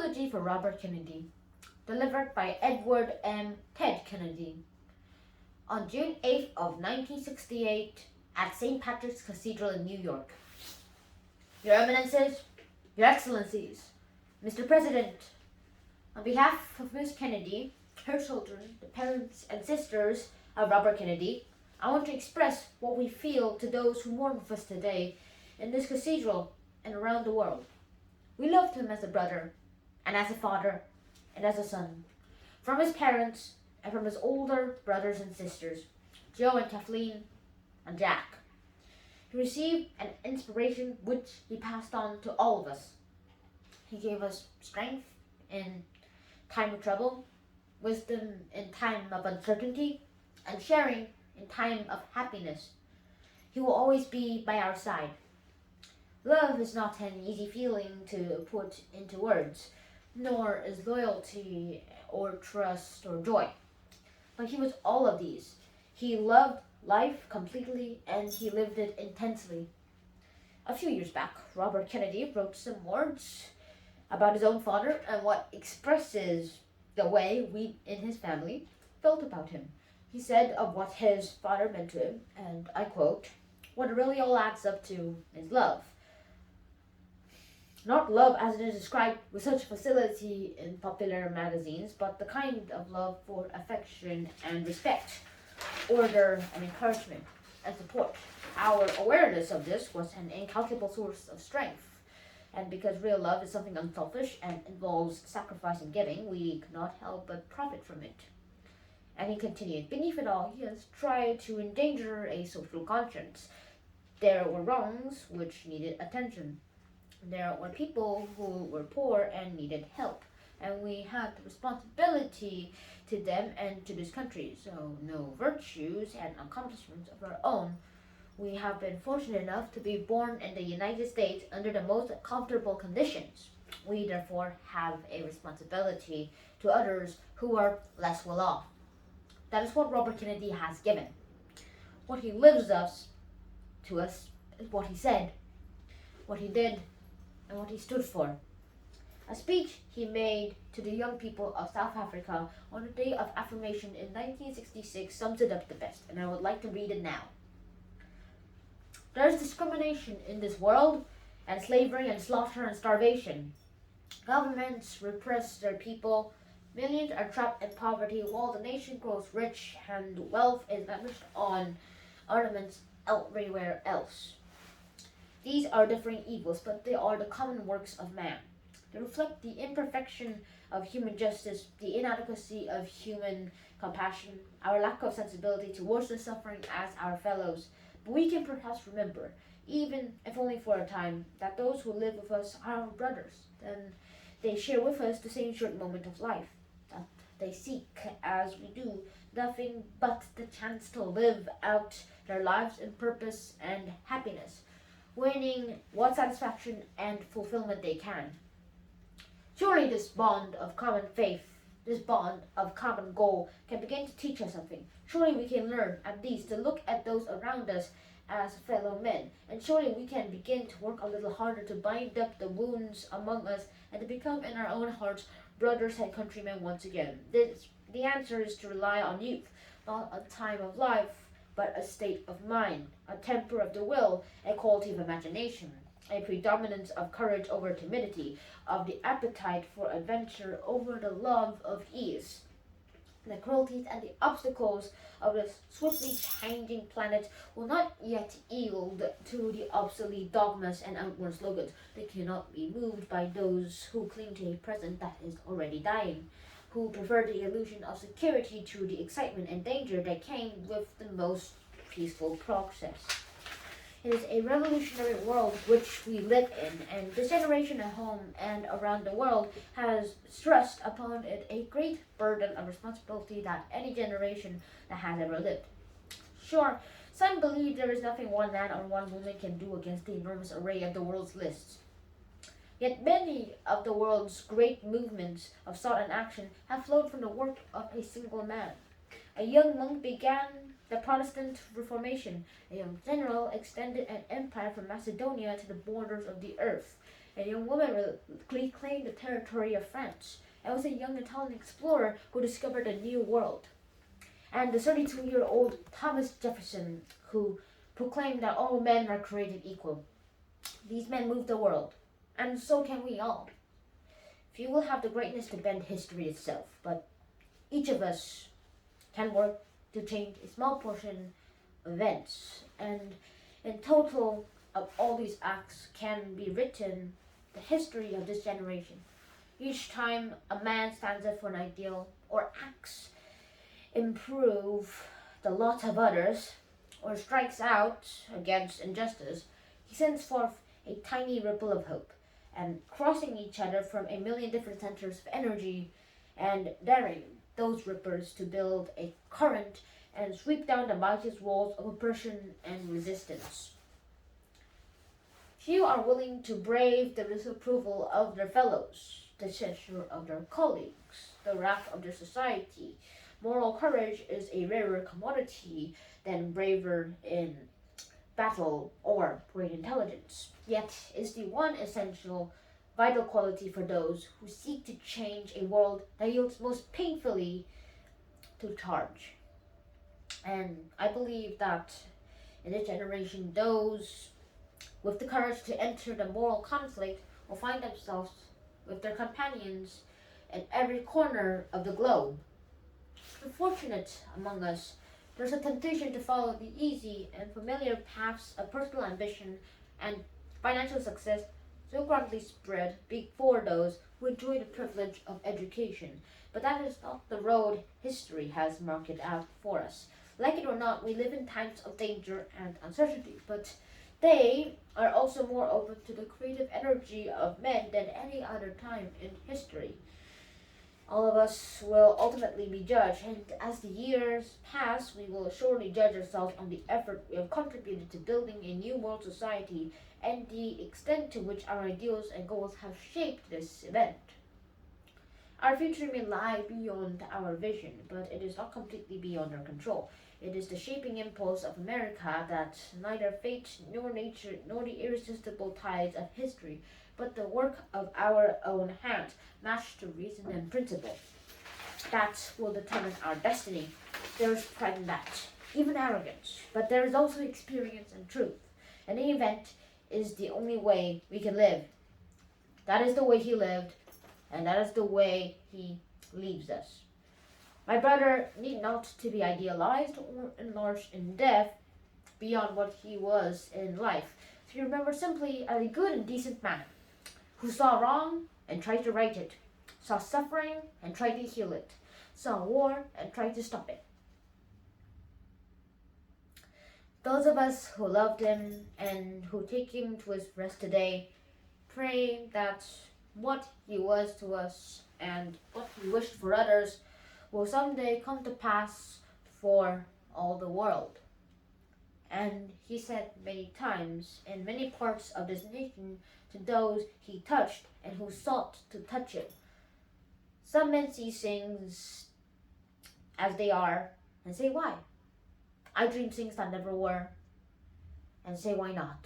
Eulogy for Robert Kennedy, delivered by Edward M. Ted Kennedy on June 8th of 1968 at St. Patrick's Cathedral in New York. Your Eminences, Your Excellencies, Mr. President, on behalf of Miss Kennedy, her children, the parents and sisters of Robert Kennedy, I want to express what we feel to those who mourn with us today in this cathedral and around the world. We loved him as a brother, and as a father, and as a son. From his parents, and from his older brothers and sisters, Joe and Kathleen, and Jack. He received an inspiration which he passed on to all of us. He gave us strength in time of trouble, wisdom in time of uncertainty, and sharing in time of happiness. He will always be by our side. Love is not an easy feeling to put into words, nor is loyalty or trust or joy. But he was all of these. He loved life completely and he lived it intensely. A few years back, Robert Kennedy wrote some words about his own father and what expresses the way we in his family felt about him. He said of what his father meant to him, and I quote, "What it really all adds up to is love. Not love as it is described with such facility in popular magazines, but the kind of love for affection and respect, order and encouragement and support. Our awareness of this was an incalculable source of strength. And because real love is something unselfish and involves sacrifice and giving, we cannot help but profit from it." And he continued, "Beneath it all, he has tried to endanger a social conscience. There were wrongs which needed attention. There were people who were poor and needed help, and we had the responsibility to them and to this country, so no virtues and accomplishments of our own. We have been fortunate enough to be born in the United States under the most comfortable conditions. We therefore have a responsibility to others who are less well off." That is what Robert Kennedy has given. What he lives us to us is what he said, what he did, and what he stood for. A speech he made to the young people of South Africa on the Day of Affirmation in 1966 sums it up the best, and I would like to read it now. "There is discrimination in this world, and slavery and slaughter and starvation. Governments repress their people. Millions are trapped in poverty while the nation grows rich and wealth is lavished on ornaments everywhere else. These are differing evils, but they are the common works of man. They reflect the imperfection of human justice, the inadequacy of human compassion, our lack of sensibility towards the suffering as our fellows. But we can perhaps remember, even if only for a time, that those who live with us are our brothers. Then they share with us the same short moment of life, that they seek, as we do, nothing but the chance to live out their lives in purpose and happiness, winning what satisfaction and fulfillment they can. Surely this bond of common faith, this bond of common goal can begin to teach us something. Surely we can learn at least to look at those around us as fellow men, and surely we can begin to work a little harder to bind up the wounds among us and to become in our own hearts brothers and countrymen once again. The answer is to rely on youth, not a time of life, but a state of mind, a temper of the will, a quality of imagination, a predominance of courage over timidity, of the appetite for adventure over the love of ease. The cruelties and the obstacles of this swiftly changing planet will not yet yield to the obsolete dogmas and outworn slogans. They cannot be moved by those who cling to a present that is already dying, who prefer the illusion of security to the excitement and danger that came with the most peaceful process. It is a revolutionary world which we live in, and this generation at home and around the world has stressed upon it a great burden of responsibility that any generation that has ever lived. Sure, some believe there is nothing one man or one woman can do against the enormous array of the world's lists. Yet many of the world's great movements of thought and action have flowed from the work of a single man. A young monk began the Protestant Reformation. A young general extended an empire from Macedonia to the borders of the earth. A young woman reclaimed the territory of France. It was a young Italian explorer who discovered a new world. And the 32-year-old Thomas Jefferson, who proclaimed that all men are created equal. These men moved the world, and so can we all. Few will have the greatness to bend history itself, but each of us can work to change a small portion of events, and in total of all these acts can be written the history of this generation. Each time a man stands up for an ideal or acts improve the lot of others or strikes out against injustice, he sends forth a tiny ripple of hope, and crossing each other from a million different centers of energy and daring those rippers to build a current and sweep down the mightiest walls of oppression and resistance. Few are willing to brave the disapproval of their fellows, the censure of their colleagues, the wrath of their society. Moral courage is a rarer commodity than bravery in battle or great intelligence, yet is the one essential vital quality for those who seek to change a world that yields most painfully to charge. And I believe that in this generation, those with the courage to enter the moral conflict will find themselves with their companions in every corner of the globe. The fortunate among us, there's a temptation to follow the easy and familiar paths of personal ambition and financial success so broadly spread before those who enjoy the privilege of education. But that is not the road history has marked out for us. Like it or not, we live in times of danger and uncertainty, but they are also more open to the creative energy of men than any other time in history. All of us will ultimately be judged, and as the years pass, we will surely judge ourselves on the effort we have contributed to building a new world society and the extent to which our ideals and goals have shaped this event. Our future may lie beyond our vision, but it is not completely beyond our control. It is the shaping impulse of America that neither fate nor nature nor the irresistible tides of history, but the work of our own hands, matched to reason and principle. That will determine our destiny. There is pride in that, even arrogance, but there is also experience and truth. And the event is the only way we can live. That is the way he lived, and that is the way he leaves us. My brother need not to be idealized or enlarged in death beyond what he was in life. To be remembered simply as a good and decent man who saw wrong and tried to right it, saw suffering and tried to heal it, saw war and tried to stop it. Those of us who loved him and who take him to his rest today, pray that what he was to us and what he wished for others will someday come to pass for all the world. And he said many times in many parts of this nation to those he touched and who sought to touch him, some men see things as they are and say, why? I dream things that never were, and say, why not?